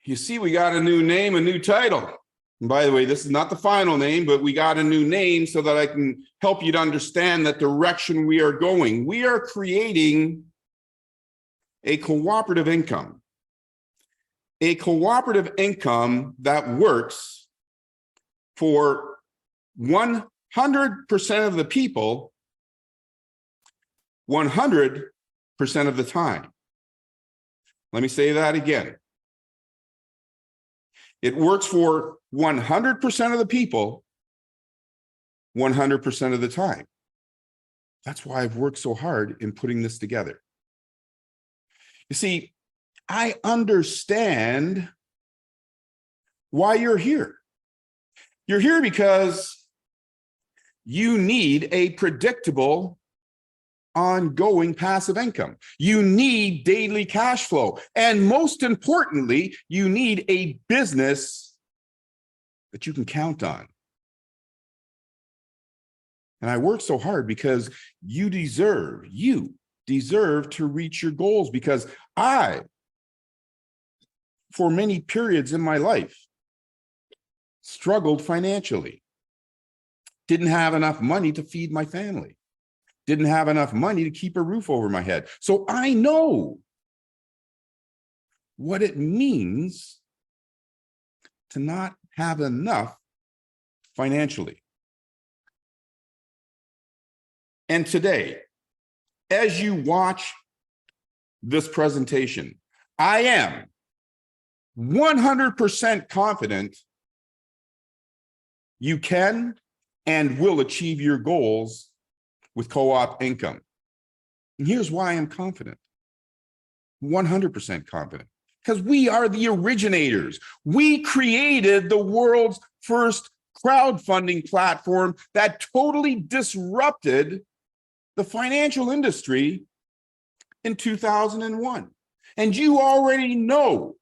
You see, we got a new name, a new title. And by the way, this is not the final name, but we got a new name so that I can help you to understand that direction we are going. We are creating a cooperative income. A cooperative income that works for 100% of the people 100% of the time. Let me say that again. It works for 100% of the people 100% of the time. That's why I've worked so hard in putting this together. You see, I understand why you're here. You're here because you need a predictable, ongoing passive income. You need daily cash flow. And most importantly, you need a business that you can count on. And I work so hard because you deserve to reach your goals, because I, for many periods in my life, struggled financially, didn't have enough money to feed my family, didn't have enough money to keep a roof over my head. So I know what it means to not have enough financially. And today, as you watch this presentation, I am 100% confident you can and will achieve your goals with co-op income. And here's why I'm confident, 100% confident, because we are the originators. We created the world's first crowdfunding platform that totally disrupted the financial industry in 2001. And you already know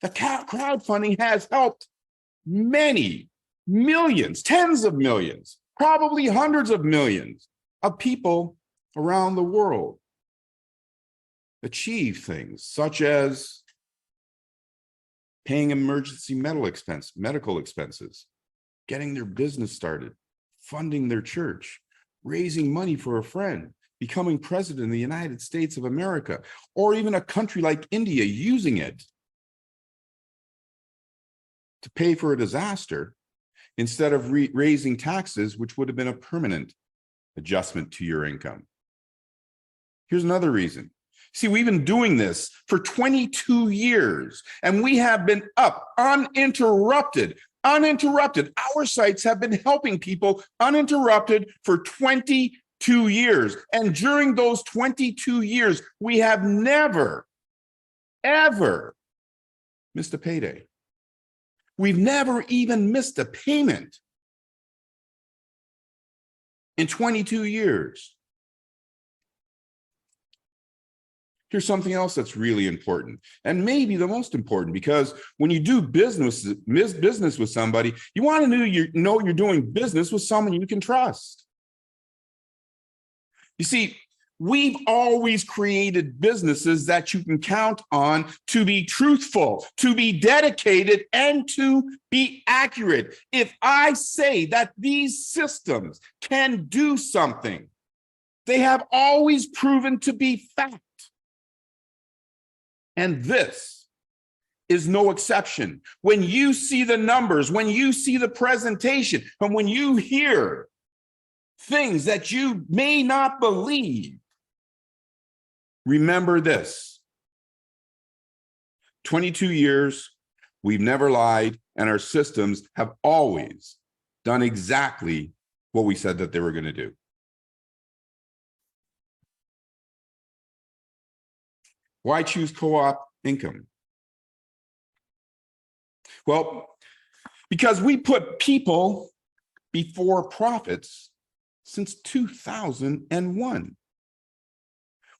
that crowdfunding has helped many millions, tens of millions, probably hundreds of millions of people around the world achieve things such as paying emergency medical expenses, getting their business started, funding their church, raising money for a friend, becoming president of the United States of America, or even a country like India using it to pay for a disaster instead of raising taxes, which would have been a permanent adjustment to your income. Here's another reason. See, we've been doing this for 22 years, and we have been up uninterrupted. Our sites have been helping people uninterrupted for 22 years. And during those 22 years, we have never, ever missed a payday. We've never even missed a payment in 22 years. Here's something else that's really important, and maybe the most important, because when you do business with somebody, you want to know you're doing business with someone you can trust. You see, we've always created businesses that you can count on to be truthful, to be dedicated, and to be accurate. If I say that these systems can do something, they have always proven to be fact. And this is no exception. When you see the numbers, when you see the presentation, and when you hear things that you may not believe, remember this: 22 years, we've never lied, and our systems have always done exactly what we said that they were going to do. Why choose co-op income? Well, because we put people before profits since 2001.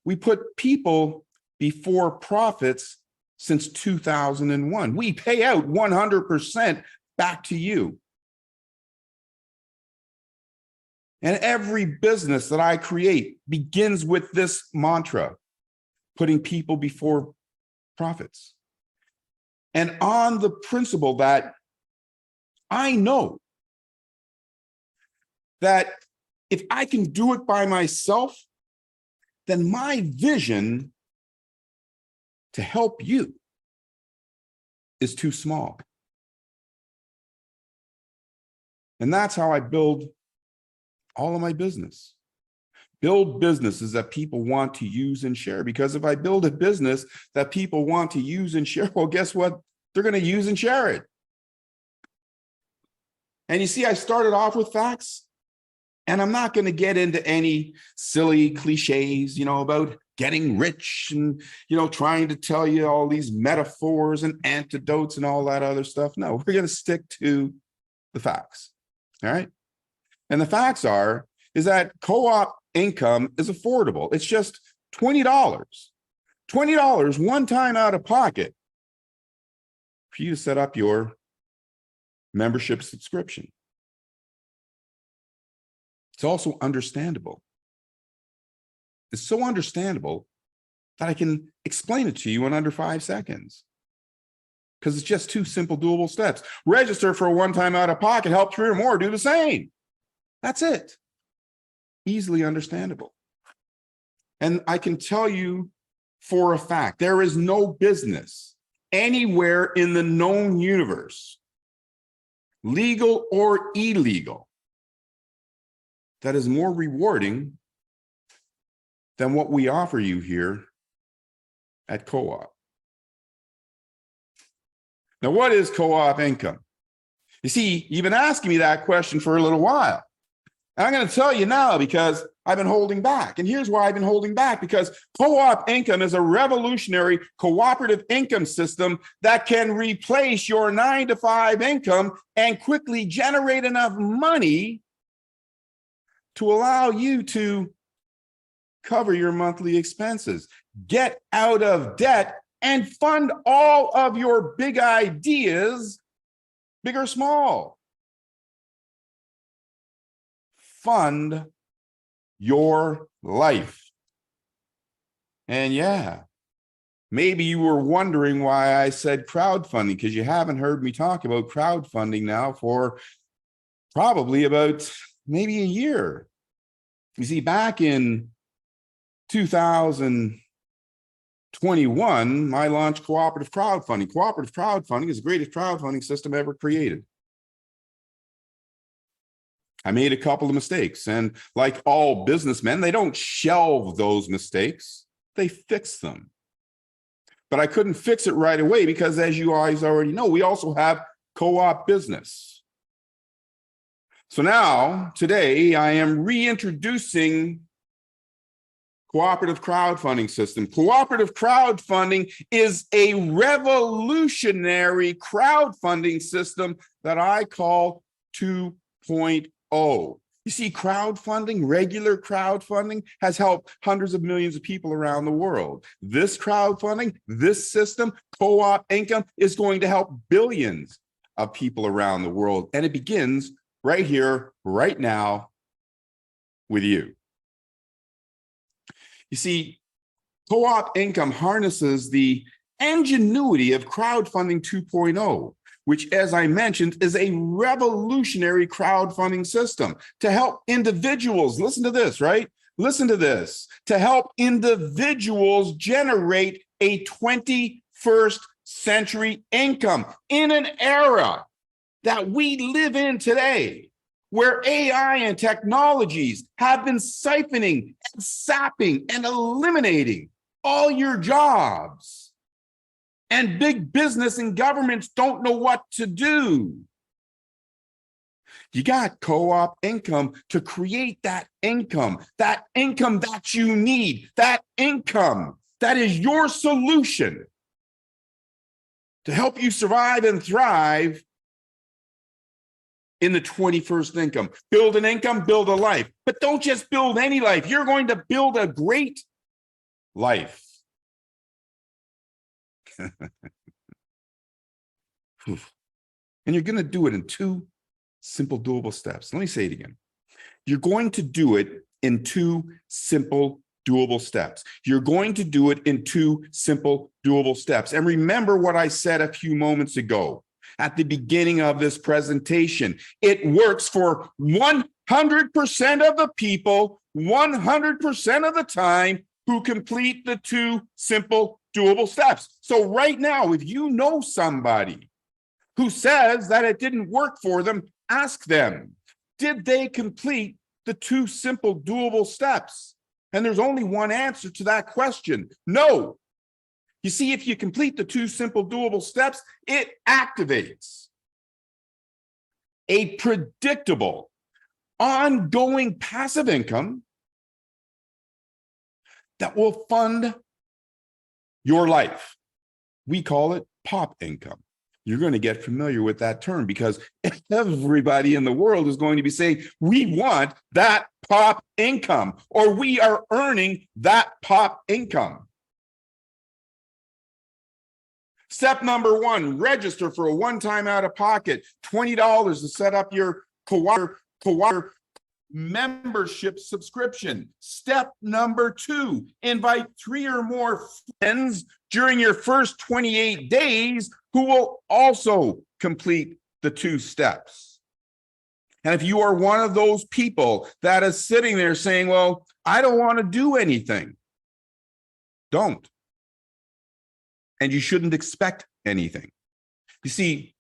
We put people before profits since 2001. We pay out 100% back to you. And every business that I create begins with this mantra: putting people before profits. and on the principle that I know that if I can do it by myself, then my vision to help you is too small. And that's how I build all of my business. Build businesses that people want to use and share. Because if I build a business that people want to use and share, well, guess what? They're going to use and share it. And you see, I started off with facts, and I'm not going to get into any silly cliches, about getting rich and, trying to tell you all these metaphors and antidotes and all that other stuff. No, we're going to stick to the facts. All right. And the facts is that co-op income is affordable. It's just $20. $20 one time out of pocket for you to set up your membership subscription. It's also understandable. It's so understandable that I can explain it to you in under 5 seconds. Because it's just 2 simple, doable steps. Register for a one-time out-of-pocket, help 3 or more do the same. That's it. Easily understandable. And I can tell you for a fact, there is no business anywhere in the known universe, legal or illegal, that is more rewarding than what we offer you here at Co-op. Now, what is co-op income? You see, you've been asking me that question for a little while. And I'm going to tell you now because I've been holding back. And here's why I've been holding back, because co-op income is a revolutionary cooperative income system that can replace your 9-to-5 income and quickly generate enough money to allow you to cover your monthly expenses, get out of debt, and fund all of your big ideas, big or small. Fund your life. And yeah, maybe you were wondering why I said crowdfunding, because you haven't heard me talk about crowdfunding now for probably about maybe a year. You see, back in 2021, I launched cooperative crowdfunding. Cooperative crowdfunding is the greatest crowdfunding system ever created. I made a couple of mistakes, and like all businessmen, they don't shelve those mistakes, they fix them. But I couldn't fix it right away because, as you guys already know, we also have co-op business. So now, today, I am reintroducing cooperative crowdfunding system. Cooperative crowdfunding is a revolutionary crowdfunding system that I call 2.0. You see, crowdfunding, regular crowdfunding, has helped hundreds of millions of people around the world. This crowdfunding, this system, co-op income, is going to help billions of people around the world. And it begins right here, right now, with you. You see, co-op income harnesses the ingenuity of crowdfunding 2.0, which, as I mentioned, is a revolutionary crowdfunding system to help individuals. Listen to this, right? Listen to this. To help individuals generate a 21st century income in an era that we live in today, where AI and technologies have been siphoning and sapping and eliminating all your jobs. And big business and governments don't know what to do. You got co-op income to create that income that you need, that income that is your solution to help you survive and thrive in the 21st income. Build an income, build a life. But don't just build any life. You're going to build a great life. And you're going to do it in 2 simple, doable steps. Let me say it again. You're going to do it in 2 simple, doable steps. You're going to do it in 2 simple, doable steps. And remember what I said a few moments ago at the beginning of this presentation. It works for 100% of the people, 100% of the time who complete the 2 simple, doable steps. So right now, if you know somebody who says that it didn't work for them, ask them, did they complete the 2 simple, doable steps? And there's only one answer to that question: no. You see, if you complete the 2 simple, doable steps, it activates a predictable, ongoing passive income that will fund your life. We call it pop income. You're going to get familiar with that term because everybody in the world is going to be saying, we want that pop income, or we are earning that pop income. Step number 1, register for a one-time out-of-pocket, $20 to set up your co-op membership subscription. Step number 2, invite 3 or more friends during your first 28 days who will also complete the 2 steps. And if you are one of those people that is sitting there saying, well, I don't want to do anything, don't. And you shouldn't expect anything. You see,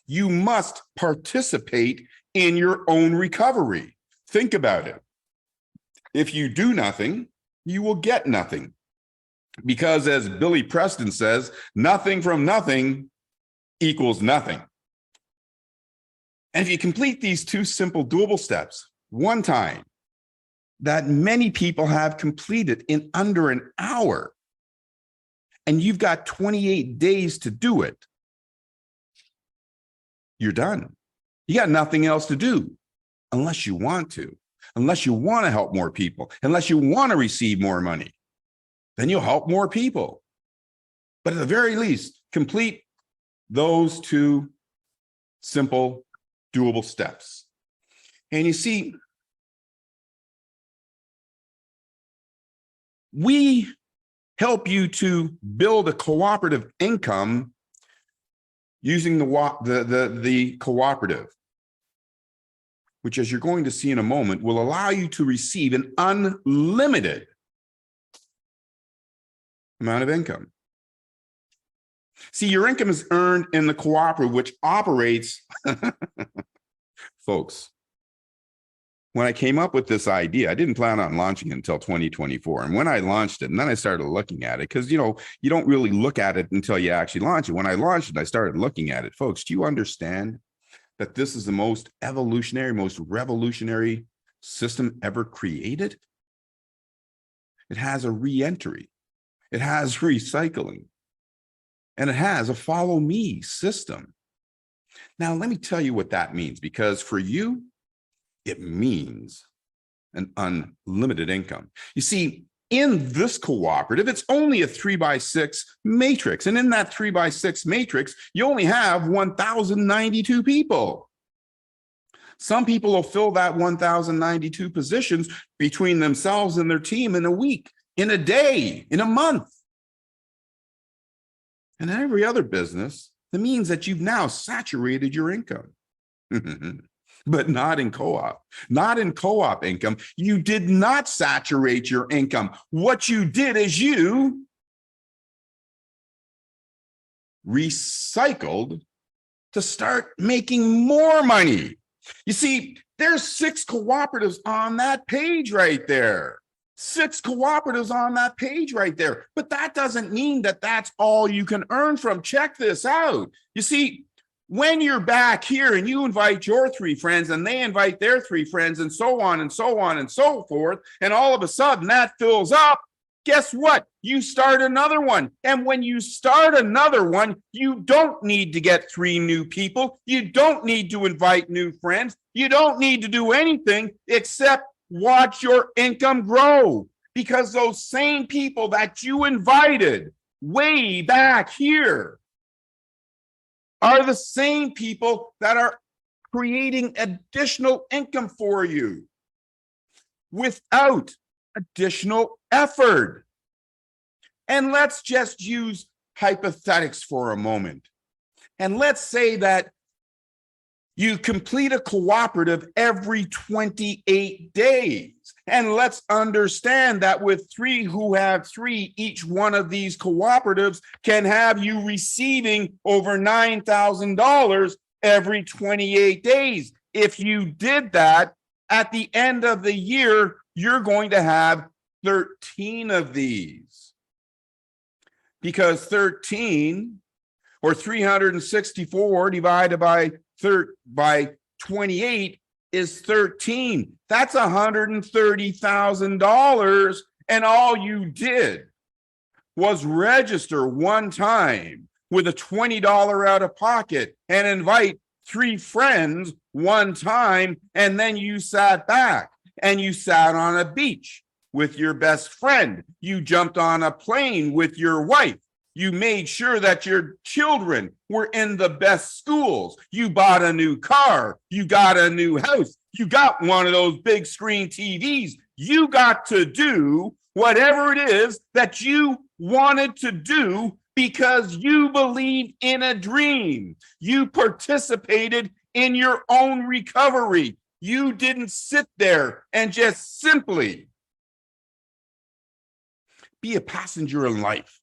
you must participate in your own recovery. Think about it. If you do nothing, you will get nothing. Because as Billy Preston says, nothing from nothing equals nothing. And if you complete these 2 simple, doable steps one time, that many people have completed in under an hour, and you've got 28 days to do it, you're done. You got nothing else to do unless you want to, unless you want to help more people, unless you want to receive more money. Then you'll help more people. But at the very least, complete those 2 simple, doable steps. And you see, we help you to build a cooperative income using the cooperative, which, as you're going to see in a moment, will allow you to receive an unlimited amount of income. See, your income is earned in the cooperative, which operates, folks, when I came up with this idea, I didn't plan on launching it until 2024. And when I launched it, and then I started looking at it, because, you know, you don't really look at it until you actually launch it. When I launched it, I started looking at it. Folks, do you understand that this is the most evolutionary, most revolutionary system ever created? It has a re-entry. It has recycling. And it has a follow me system. Now, let me tell you what that means, because for you, it means an unlimited income. You see, in this cooperative, it's only a 3x6 matrix. And in that 3x6 matrix, you only have 1,092 people. Some people will fill that 1,092 positions between themselves and their team in a week, in a day, in a month. And in every other business, that means that you've now saturated your income. But not in co-op. Not in co-op income. You did not saturate your income. What you did is you recycled to start making more money. You see, there's 6 cooperatives on that page right there. 6 cooperatives on that page right there. But that doesn't mean that that's all you can earn from. Check this out. You see, when you're back here and you invite your 3 friends and they invite their 3 friends and so on and so on and so forth, and all of a sudden that fills up, guess what? You start another one. And when you start another one, you don't need to get 3 new people. You don't need to invite new friends. You don't need to do anything except watch your income grow, because those same people that you invited way back here are the same people that are creating additional income for you without additional effort. And let's just use hypothetics for a moment. And let's say that you complete a cooperative every 28 days. And let's understand that with three who have three, each one of these cooperatives can have you receiving over $9,000 every 28 days. If you did that, at the end of the year, you're going to have 13 of these. Because 13 or 364 divided by 28 is 13. That's $130,000. And all you did was register one time with a $20 out of pocket and invite three friends one time. And then you sat back and you sat on a beach with your best friend. You jumped on a plane with your wife. You made sure that your children were in the best schools. You bought a new car. You got a new house. You got one of those big screen TVs. You got to do whatever it is that you wanted to do because you believed in a dream. You participated in your own recovery. You didn't sit there and just simply be a passenger in life.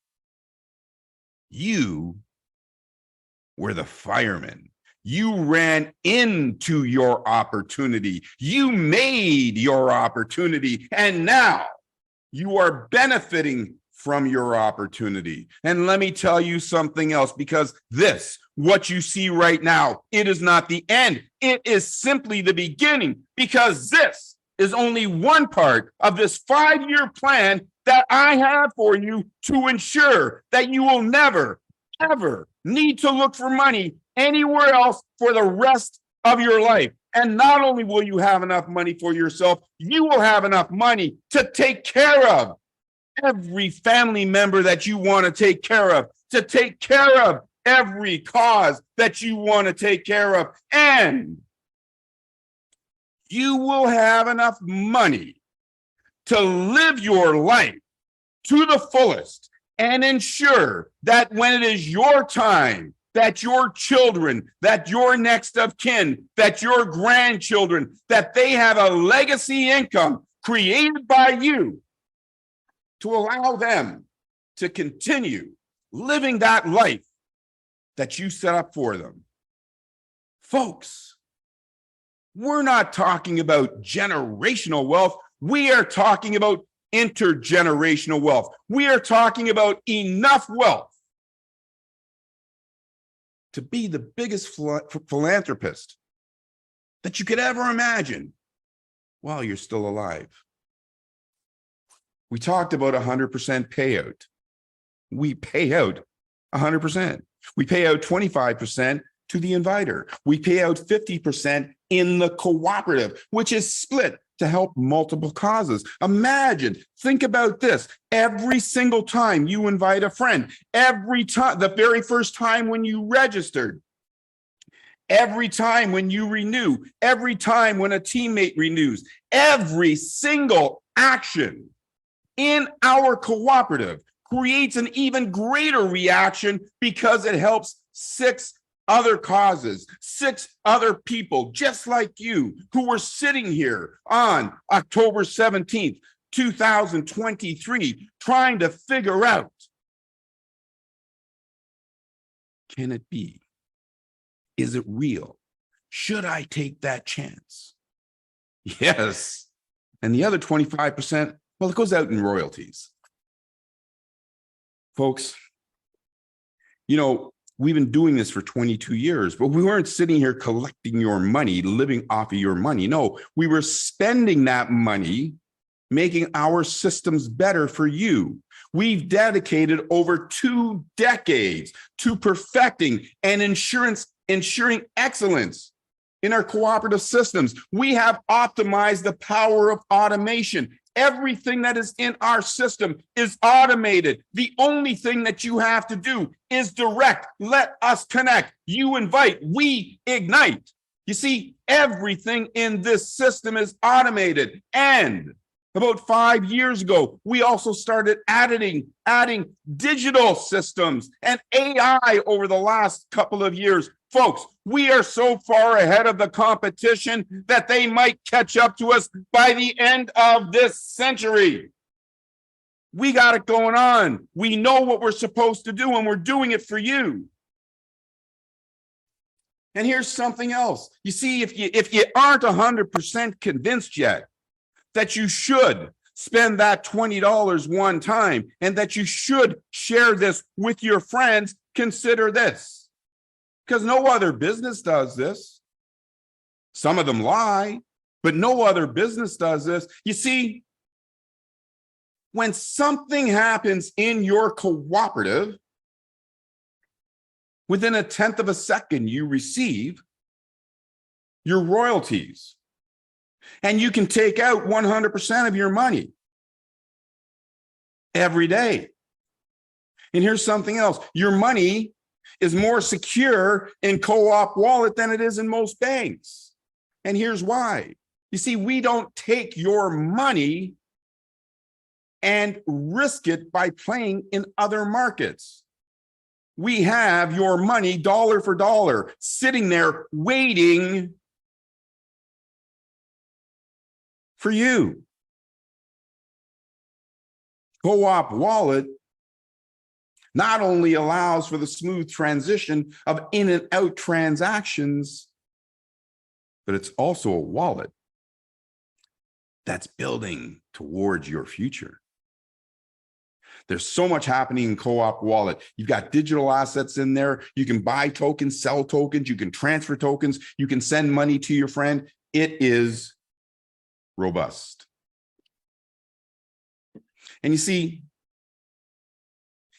You were the fireman. You ran into your opportunity. You made your opportunity. And now you are benefiting from your opportunity. And let me tell you something else, because this, what you see right now, it is not the end. It is simply the beginning, because this is only one part of this 5-year plan that I have for you to ensure that you will never, ever need to look for money anywhere else for the rest of your life. And not only will you have enough money for yourself, you will have enough money to take care of every family member that you want to take care of, to take care of every cause that you want to take care of. And you will have enough money to live your life to the fullest and ensure that when it is your time, that your children, that your next of kin, that your grandchildren, that they have a legacy income created by you to allow them to continue living that life that you set up for them. Folks, we're not talking about generational wealth. We are talking about intergenerational wealth. We are talking about enough wealth to be the biggest philanthropist that you could ever imagine while you're still alive. We talked about 100% payout. We pay out 100%. We pay out 25% to the inviter. We pay out 50% in the cooperative, which is split to help multiple causes. Imagine, think about this. Every single time you invite a friend, every time, the very first time when you registered, every time when you renew, every time when a teammate renews, every single action in our cooperative creates an even greater reaction because it helps 6 other causes, 6 other people just like you who were sitting here on October 17th, 2023, trying to figure out, can it be? Is it real? Should I take that chance? Yes. And the other 25%, well, it goes out in royalties. Folks, you know, we've been doing this for 22 years, but we weren't sitting here collecting your money, living off of your money. No, we were spending that money, making our systems better for you. We've dedicated over 2 decades to perfecting and ensuring excellence in our cooperative systems. We have optimized the power of automation. Everything that is in our system is automated. The only thing that you have to do is direct. Let us connect. You invite, we ignite. You see, everything in this system is automated. And About 5 years ago, we also started adding digital systems and AI over the last couple of years. Folks, we are so far ahead of the competition that they might catch up to us by the end of this century. We got it going on. We know what we're supposed to do, and we're doing it for you. And here's something else. You see, if you aren't 100% convinced yet that you should spend that $20 one time and that you should share this with your friends, consider this. Because no other business does this. Some of them lie, but no other business does this. You see, when something happens in your cooperative, within 1/10 of a second, you receive your royalties. And you can take out 100% of your money every day. And here's something else. Your money is more secure in Co-op Wallet than it is in most banks. And here's why. You see, we don't take your money and risk it by playing in other markets. We have your money dollar for dollar sitting there waiting for you. Co-op Wallet not only allows for the smooth transition of in and out transactions, but it's also a wallet that's building towards your future. There's so much happening in Co-op Wallet. You've got digital assets in there. You can buy tokens, sell tokens, you can transfer tokens, you can send money to your friend. It is robust. And you see,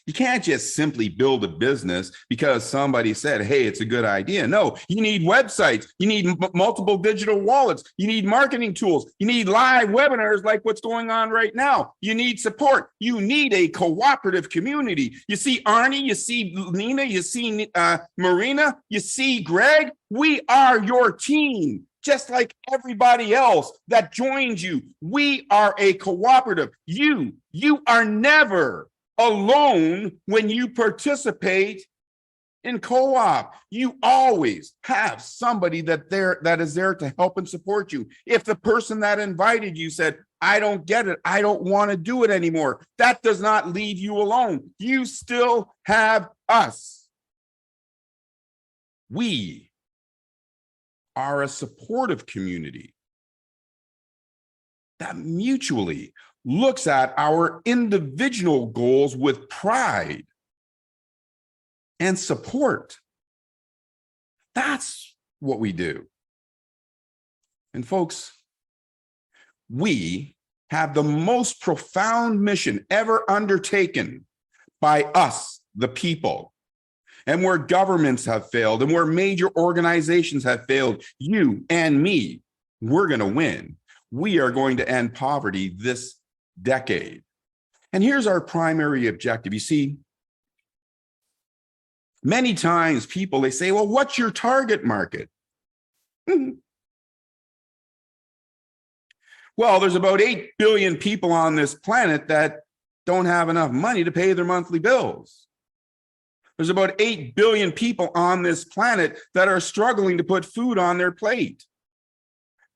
you can't just simply build a business because somebody said, hey, it's a good idea. No, you need websites. You need multiple digital wallets. You need marketing tools. You need live webinars like what's going on right now. You need support. You need a cooperative community. You see Arnie, you see Nina, you see Marina, you see Greg. We are your team. Just like everybody else that joins you. We are a cooperative. You are never alone when you participate in co-op. You always have somebody that is there to help and support you. If the person that invited you said, I don't get it, I don't want to do it anymore, that does not leave you alone. You still have us. We are a supportive community that mutually looks at our individual goals with pride and support. That's what we do. And folks, we have the most profound mission ever undertaken by us, the people. And where governments have failed and where major organizations have failed, you and me, we're going to win. We are going to end poverty this decade. And here's our primary objective. You see, many times people, they say, well, what's your target market? Well, there's about 8 billion people on this planet that don't have enough money to pay their monthly bills. There's about 8 billion people on this planet that are struggling to put food on their plate.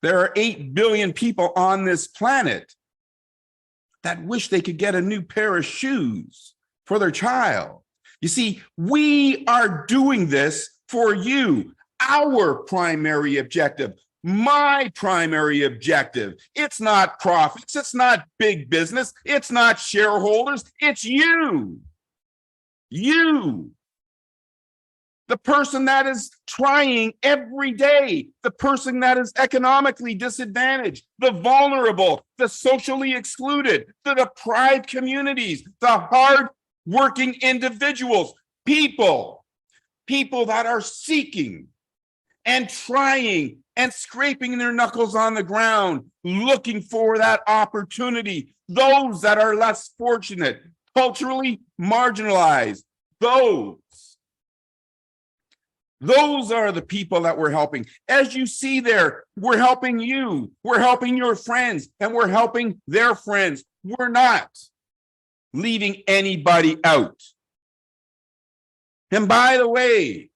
There are 8 billion people on this planet that wish they could get a new pair of shoes for their child. You see, we are doing this for you. Our primary objective, my primary objective. It's not profits. It's not big business. It's not shareholders. It's you. You. The person that is trying every day, the person that is economically disadvantaged, the vulnerable, the socially excluded, the deprived communities, the hard-working individuals, people that are seeking and trying and scraping their knuckles on the ground, looking for that opportunity, those that are less fortunate, culturally marginalized, those Those are the people that we're helping. As you see there, we're helping you, we're helping your friends, and we're helping their friends. We're not leaving anybody out. And by the way,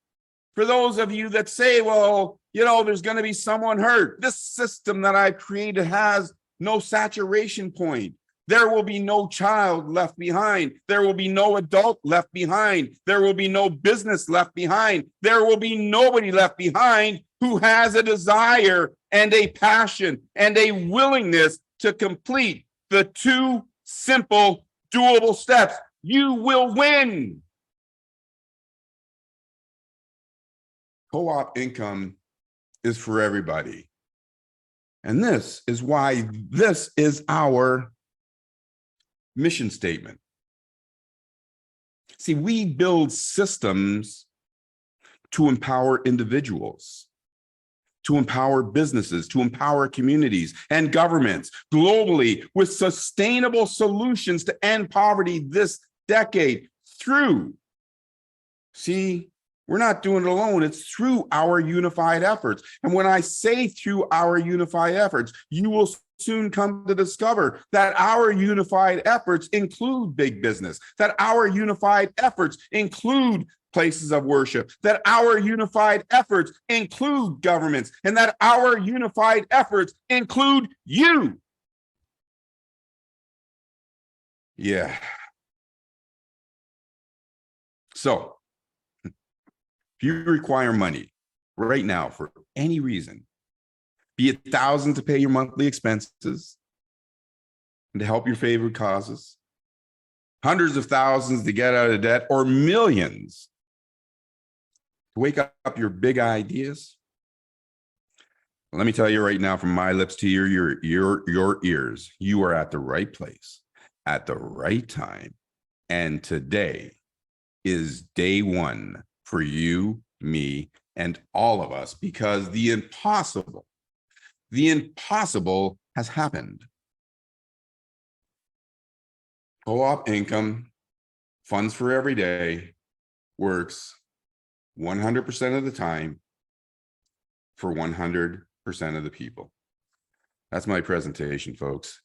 for those of you that say, well, you know, there's going to be someone hurt, this system that I created has no saturation point. There will be no child left behind. There will be no adult left behind. There will be no business left behind. There will be nobody left behind who has a desire and a passion and a willingness to complete the 2 simple, doable steps. You will win. Co-op income is for everybody. And this is why this is our mission statement. See, we build systems to empower individuals, to empower businesses, to empower communities and governments globally with sustainable solutions to end poverty this decade through. See, we're not doing it alone. It's through our unified efforts. And when I say through our unified efforts, you will soon come to discover that our unified efforts include big business, that our unified efforts include places of worship, that our unified efforts include governments, and that our unified efforts include you. Yeah. So, if you require money right now for any reason, be it $1,000 to pay your monthly expenses and to help your favorite causes, hundreds of thousands to get out of debt, or millions to wake up your big ideas, let me tell you right now, from my lips to your ears, you are at the right place at the right time. And today is day 1 for you, me, and all of us, because the impossible has happened. Co-op income, funds for every day, works 100% of the time for 100% of the people. That's my presentation, folks.